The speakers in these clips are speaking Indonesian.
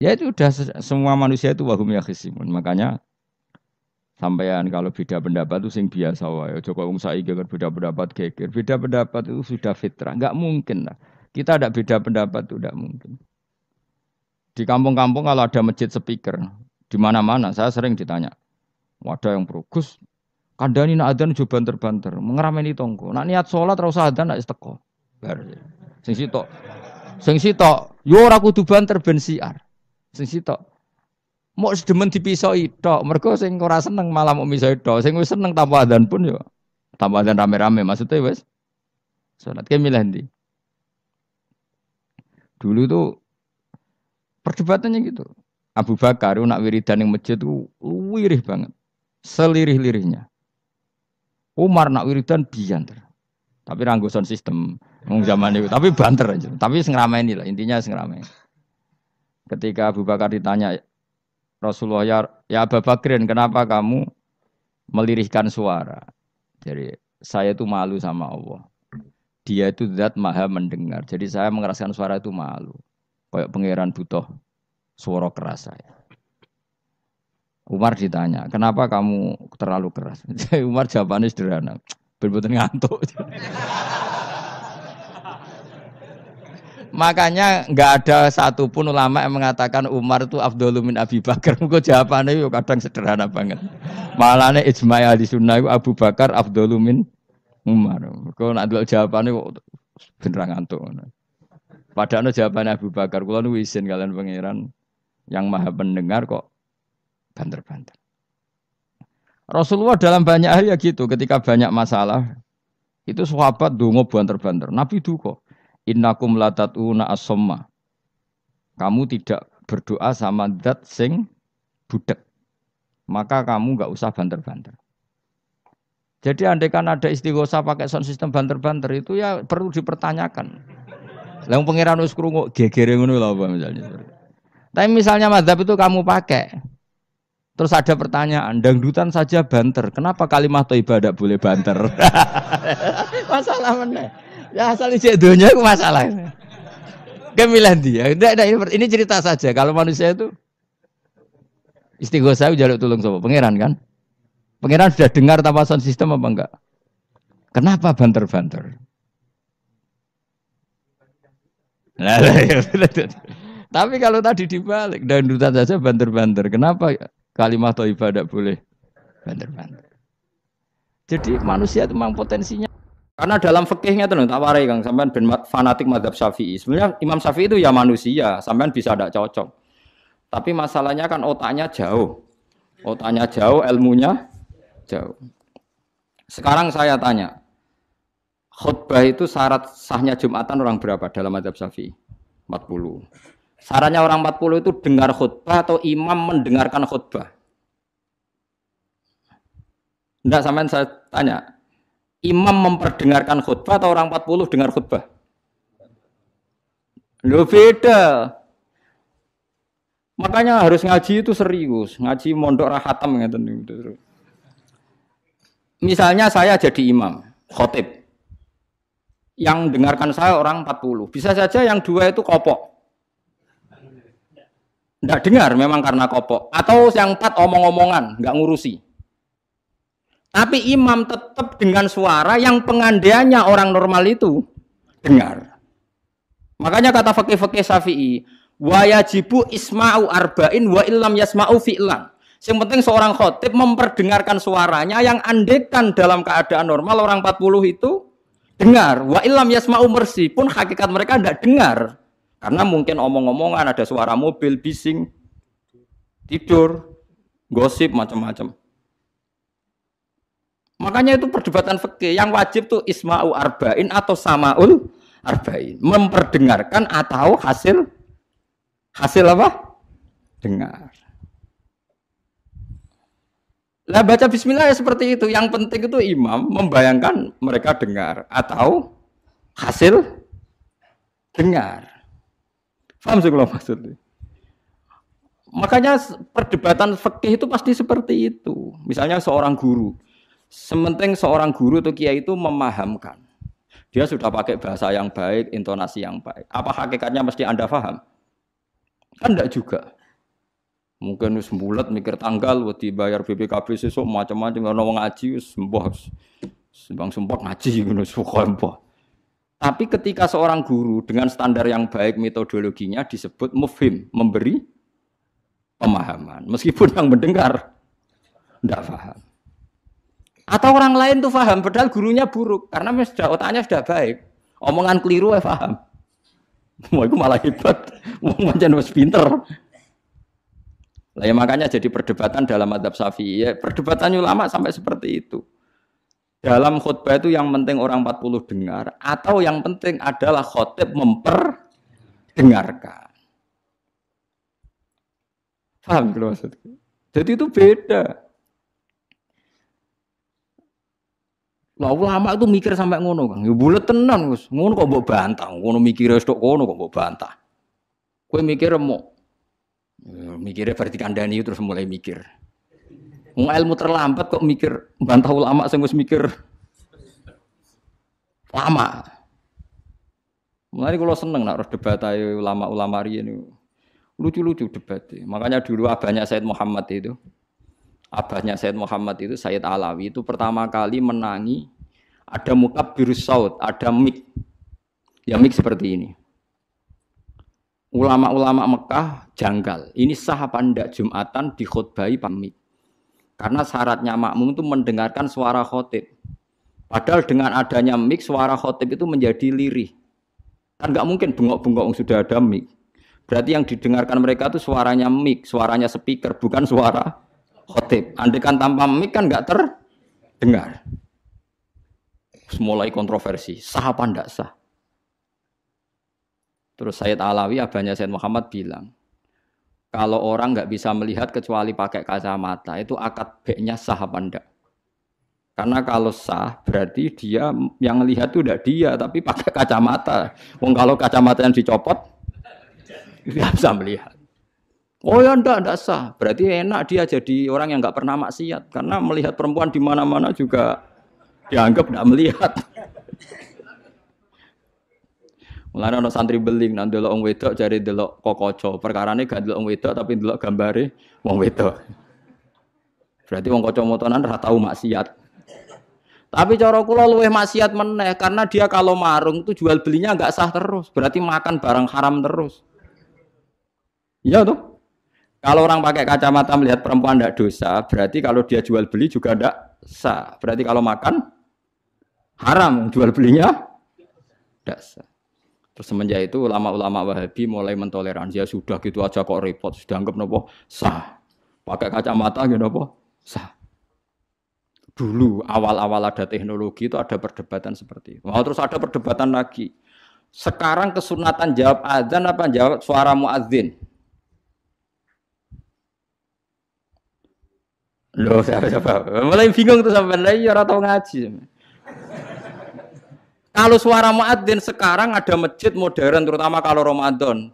Ya itu udah semua manusia itu wahum yakhisimun. Makanya sampean kalau beda pendapat itu sing biasa wae. Joko wong saiki kan beda pendapat geger. Beda pendapat itu sudah fitrah. Enggak mungkin lah. Kita ada beda pendapat itu enggak mungkin. Di kampung-kampung kalau ada masjid speaker, di mana-mana saya sering ditanya. Wadah yang progus, kandani nak adzan jo banter-banter, ngerameni tonggo. Nak niat salat ora usah adzan nak teko. Bar. Sing sitok. Sing sitok, yo ora kudu banter ben siar. Sing sitok. Mok sedemen dipisoi tok, mergo sing ora seneng malah mok misoi tok. Sing wis seneng tanpa adzan pun yo tanpa adzan rame-rame maksudnya wis salat ke milih ndi. Dulu tuh perdebatannya gitu. Abu Bakar nak wiridan yang masjid itu wirih banget. Selirih-lirihnya. Umar nak wiridan bianter. Tapi ranggosan sistem zaman itu. Tapi banter aja. Tapi sengramain lah. Intinya sengramain. Ketika Abu Bakar ditanya Rasulullah, ya Abu Bakrin, kenapa kamu melirihkan suara? Jadi saya itu malu sama Allah. Dia itu zat maha mendengar. Jadi saya mengeraskan suara itu malu. Kayak pangeran butuh suara keras saya. Umar ditanya, kenapa kamu terlalu keras? Umar jawabannya sederhana, bener-bener ngantuk. Makanya nggak ada satupun ulama yang mengatakan Umar itu afdhalu min Abi Bakar. Mungkin jawabannya yo kadang sederhana banget. Malahnya ijma' ahli sunnah itu Abu Bakar afdhalu min Umar. Kalau nak delok jawabannya kok bener ngantuk. Padahal jawabannya Abu Bakar, kula nu isin kalian pangeran yang maha pendengar kok banter-banter. Rasulullah dalam banyak hal ya gitu, ketika banyak masalah itu sahabat dongo banter-banter. Nabi duka, innakum latatuna as-somma. Kamu tidak berdoa sama zat sing budek. Maka kamu enggak usah banter-banter. Jadi andai kan ada istighosah pakai sound system banter-banter itu ya perlu dipertanyakan. Lah pangeran wis krungu gegere ngono lho apa misalnya. Tapi misalnya mazhab itu kamu pakai. Terus ada pertanyaan, dangdutan saja banter. Kenapa kalimat thayyibah tidak boleh banter? Masalah meneh. Ya asal ijek donya itu masalah. Kemilah dia. Ini cerita saja. Kalau manusia itu istighosah jaluk tulung sapa? Pangeran kan? Pangeran sudah dengar tanpa sound system apa enggak? Kenapa banter-banter? Nah, tapi kalau tadi dibalik dangdutan saja banter-banter. Kenapa kalimat thayyibah tidak boleh banter-banter? Jadi manusia itu memang potensinya. Karena dalam fikihnya itu tak warai Kang, sampean ben fanatik mazhab Syafi'i. Sebenarnya Imam Syafi'i itu ya manusia, sampean bisa tidak cocok. Tapi masalahnya kan otaknya jauh. Otaknya jauh, ilmunya jauh. Sekarang saya tanya, khutbah itu syarat sahnya Jumatan orang berapa dalam mazhab Syafi'i? 40. Syaratnya orang 40 itu dengar khutbah atau imam mendengarkan khutbah? Enggak, sampean saya tanya. Imam memperdengarkan khutbah atau orang 40 dengar khutbah? Loh beda. Makanya harus ngaji itu serius. Ngaji mondok rahatam gitu. Misalnya saya jadi imam, khotib. Yang dengarkan saya orang 40. Bisa saja yang dua itu kopok. Tidak dengar memang karena kopok. Atau yang 4 omong-omongan, nggak ngurusi. Tapi imam tetap dengan suara yang pengandaiannya orang normal itu dengar. Makanya kata fikih-fikih Syafi'i, wa yajibu isma'u arba'in wa illam yasma'u fi'lan. Yang penting seorang khotib memperdengarkan suaranya yang andekan dalam keadaan normal orang 40 itu dengar. Wa illam yasma'u mersi pun hakikat mereka tidak dengar. Karena mungkin omong-omongan, ada suara mobil, bising, tidur, gosip, macam-macam. Makanya itu perdebatan fikih. Yang wajib tuh isma'u arba'in atau sama'ul arba'in. Memperdengarkan atau hasil apa? Dengar. Lah baca bismillah ya seperti itu. Yang penting itu imam membayangkan mereka dengar atau hasil dengar. Paham sih kalau maksudnya? Makanya perdebatan fikih itu pasti seperti itu. Misalnya seorang guru. Sementing seorang guru atau kiai itu memahamkan. Dia sudah pakai bahasa yang baik, intonasi yang baik. Apa hakikatnya mesti Anda paham? Kan enggak juga. Mungkin wis mbulet mikir tanggal wedi bayar BPKB sesuk macam-macam ono wong ngaji wis mbah. Sembang sumpah ngaji ngono mbah. Tapi ketika seorang guru dengan standar yang baik metodologinya disebut mufhim, memberi pemahaman. Meskipun yang mendengar tidak paham. Atau orang lain tuh paham, padahal gurunya buruk. Karena otaknya sudah baik. Omongan keliru paham. Wah, itu malah hebat. Wong pancen wis pinter. Lah ya makanya jadi perdebatan dalam mazhab Syafi'i. Ya, perdebatan ulama sampai seperti itu. Dalam khutbah itu yang penting orang 40 dengar atau yang penting adalah khotib memperdengarkan. Paham kalau maksudnya? Jadi itu beda. Lah ulama itu mikir sampai ngono, Kang. Ya bulet tenan, Gus. Ngono kok mbok bantah. Ngono mikire tok kono kok mbok bantah. Kowe mikir mau mikirnya berarti kandani terus mulai mikir. Wong ilmu terlambat kok mikir bantah ulama sing wis mikir lama. Mulai kalau seneng nak debat ayo ulama-ulama riyen lucu-lucu debatnya. Makanya dulu abahnya Said Muhammad itu Said Alawi itu pertama kali menangi ada mukabbirus saut, ada mik. Ya mik seperti ini. Ulama-ulama Mekah janggal. Ini sah apa ndak Jumatan dikhutbahi pamit. Karena syaratnya makmum itu mendengarkan suara khotib. Padahal dengan adanya mik suara khotib itu menjadi lirih. Kan nggak mungkin bengok-bengok sudah ada mik. Berarti yang didengarkan mereka itu suaranya mik, suaranya speaker, bukan suara khotib. Andaikan tanpa mik kan nggak terdengar. Mulai kontroversi, sah apa ndak sah? Terus Sayyid Alawi, abahnya Sayyid Muhammad bilang, kalau orang nggak bisa melihat kecuali pakai kacamata, itu akad baiknya sah apa enggak? Karena kalau sah, berarti dia yang lihat itu tidak dia, tapi pakai kacamata. Wong kalau kacamata yang dicopot, nggak bisa melihat. Oh ya enggak sah. Berarti enak dia jadi orang yang nggak pernah maksiat, karena melihat perempuan di mana-mana juga dianggap tidak melihat. Mulane ana santri beling nang delok wong wedok jare delok kokoco. Perkarane gak delok wong wedok tapi delok gambare wong wedok. Berarti wong kacamataan ora tau maksiat. Tapi cara kula luwih maksiat meneh karena dia kalau marung itu jual belinya enggak sah terus. Berarti makan barang haram terus. Iya tuh. Kalau orang pakai kacamata melihat perempuan enggak dosa, berarti kalau dia jual beli juga enggak sah. Berarti kalau makan haram, jual belinya enggak sah. Terus semenjak itu ulama-ulama Wahabi mulai mentoleransi, ya sudah gitu aja kok repot, sudah anggap nopo sah. Pakai kacamata gitu nopo sah. Dulu awal-awal ada teknologi itu ada perdebatan seperti itu. Terus ada perdebatan lagi. Sekarang kesunatan jawab azan apa jawab suara muadzin? Loh, siapa? Mulai bingung tuh sampai lagi orang tahu ngaji. Kalau suara muadzin sekarang ada masjid modern terutama kalau Ramadan.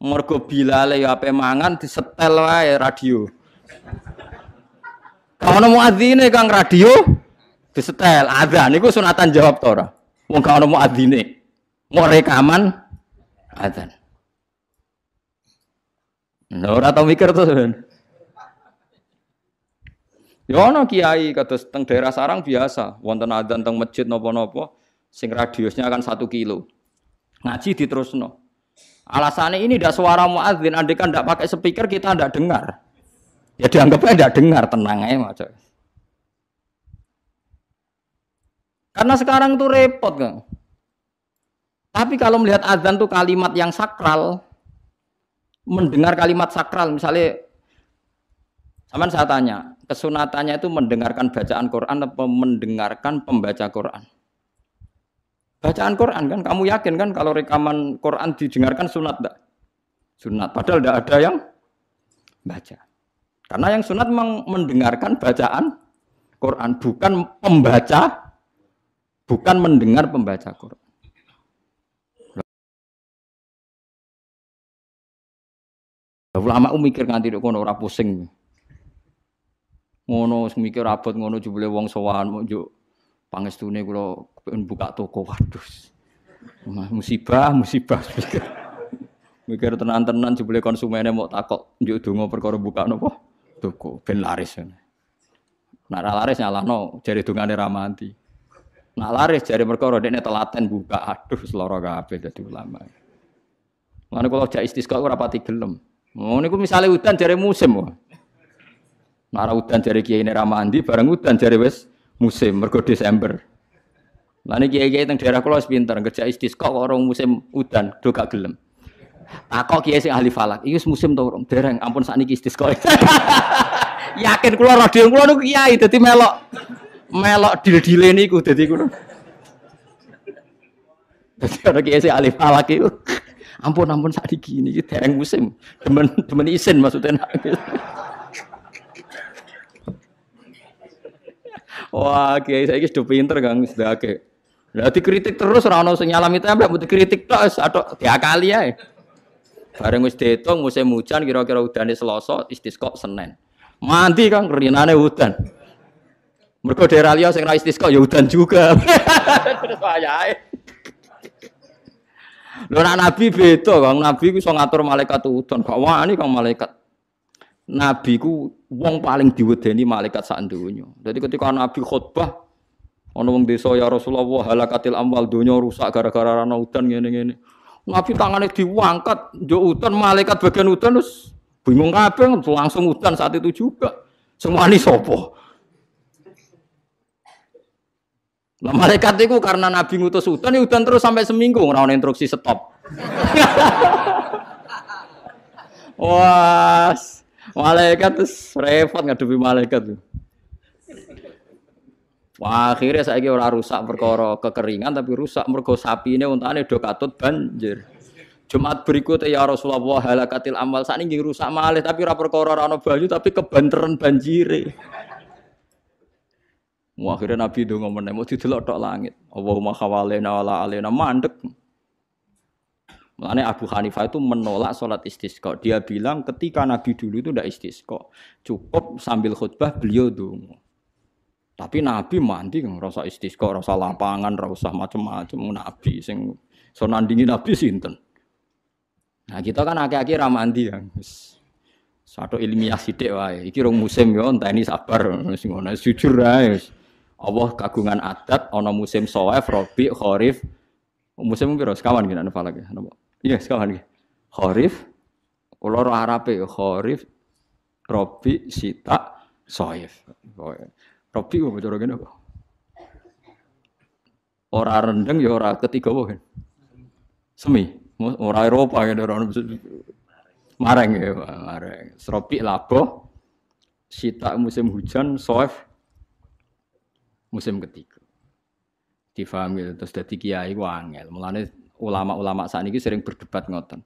Mergo bilale ya ape mangan disetel wae radio. Kalau muadzine Kang radio disetel adzan niku sunatan jawab to ora? Wong gak ono muadzine. Mau rekaman adzan. Lha ora tau mikir to sampean. Ya ono kiai kados teng daerah sarang biasa, wonten adzan teng masjid napa-napa. Sing radiusnya kan 1 kilo. Ngaji diterusno. Alasannya ini tidak suara muadzin, andai kan tidak pakai speaker kita tidak dengar. Ya dianggapnya tidak dengar, tenang aja macam. Karena sekarang tuh repot kan. Tapi kalau melihat azan tuh kalimat yang sakral, mendengar kalimat sakral, misalnya, sama saya tanya, kesunatannya itu mendengarkan bacaan Quran atau mendengarkan pembaca Quran? Bacaan Quran kan, kamu yakin kan kalau rekaman Quran didengarkan sunat enggak? Sunat, padahal tidak ada yang baca. Karena yang sunat memang mendengarkan bacaan Quran, bukan pembaca, bukan mendengar pembaca Quran. Ulama mikir nganti kono ora pusing. Ngono mikir abot ngono jebule wong sowan mau njuk pangestune kula buka toko waduh. Musibah. Mikir tenan-tenan jebule konsumennya mau takok njuk donga perkara buka napa? Toko ben laris. Nak ra laris nyalahno jare dongane ra mati. Nak laris jare perkara dekne telaten buka. Aduh seloro kabeh dadi ulama. Lan kula jak istisqa ora pati gelem. Ngono niku misale udan jare musim wae. Nak udan jare kiai ra mandi bareng udan jare wis musim mergo Desember. Lah niki kiai teng daerah kula wis pinter kerja istisqa kok ora musim udan do gak gelem. Takok kiai sing ahli falak, iki wis musim to urung? Dereng, ampun sakniki istisqa. Yakin kula radio kula niku kiai dadi melok dil-dile niku dadi kulo. Dadi ana kiai sing ahli falak iku. Ampun sakniki niki dereng musim. Demen isin maksudnya. Wah, kiai saiki sudah pinter Kang, sudah akeh. Lah dikritik terus ora ono sing nyalami templek, mbok dikritik tok wis atok diakali ae. Bareng wis diitung musim hujan kira-kira udane Selasa, istisqa Senin. Mandi Kang rinane udan. Mergo daerah liya sing ra istisqa ya udan juga. Terus wayahe. Lho nek nabi beda Kang, nabi ku iso ngatur malaikat udan, gak wani Kang malaikat. Nabi ku wong paling diwedeni malaikat sak donya. Dadi ketika nabi khutbah ana wong desa ya Rasulullah halakatil amwal donya rusak gara-gara ana udan ngene-ngene. Nabi tangannya diangkat, njuk udan malaikat bagian udan terus bingung kabeh langsung udan saat itu juga. Semua ini sapa? Nah, malaikat itu karena Nabi ngutus udan, ya udan terus sampai seminggu ora ono instruksi stop. Wah, malaikat terus repot ngadepi malaikat tuh. Wah, akhirnya saiki ora rusak perkara kekeringan tapi rusak mergo sapine untane do katut banjir. Jumat berikutnya ya Rasulullah halakatil amal sakniki rusak malih tapi ora perkara ora ana banyu tapi kebanteran banjire. Wah, akhirnya Nabi ndonga meneh mau didelok tok langit. Allahumma khawalena wala alena mandek. Makanya Abu Hanifah itu menolak sholat istisqa. Dia bilang ketika Nabi dulu itu tidak istisqa. Cukup sambil khutbah beliau donga. Tapi Nabi mandi kan rasa istisqa, rasa lapangan, rasa macam-macam Nabi sing so nandingi Nabi sinten. Nah, kita kan akeh-akeh ra mandi kan. Satu ilmiah sithik wae. Iki rong musim yo enteni sabar sing ngono jujur ae. Allah kagungan adat ana musim Shawaif, Rabi, Kharif. Musim piro sekawan ki nek falak ya. Iya, sekawan ki. Kharif kula ora Arabe Kharif, Rabi, Sita, Shawaif. Robi kok cara kene apa? Ora rendeng ya ora ketiga wae. Semi, ora Eropa ya ora mareng ya, mareng. Robi labo, Sita musim hujan, Soef musim ketiga. Difahami terus dadi kiai ku angel. Mulane ulama-ulama sakniki sering berdebat ngoten.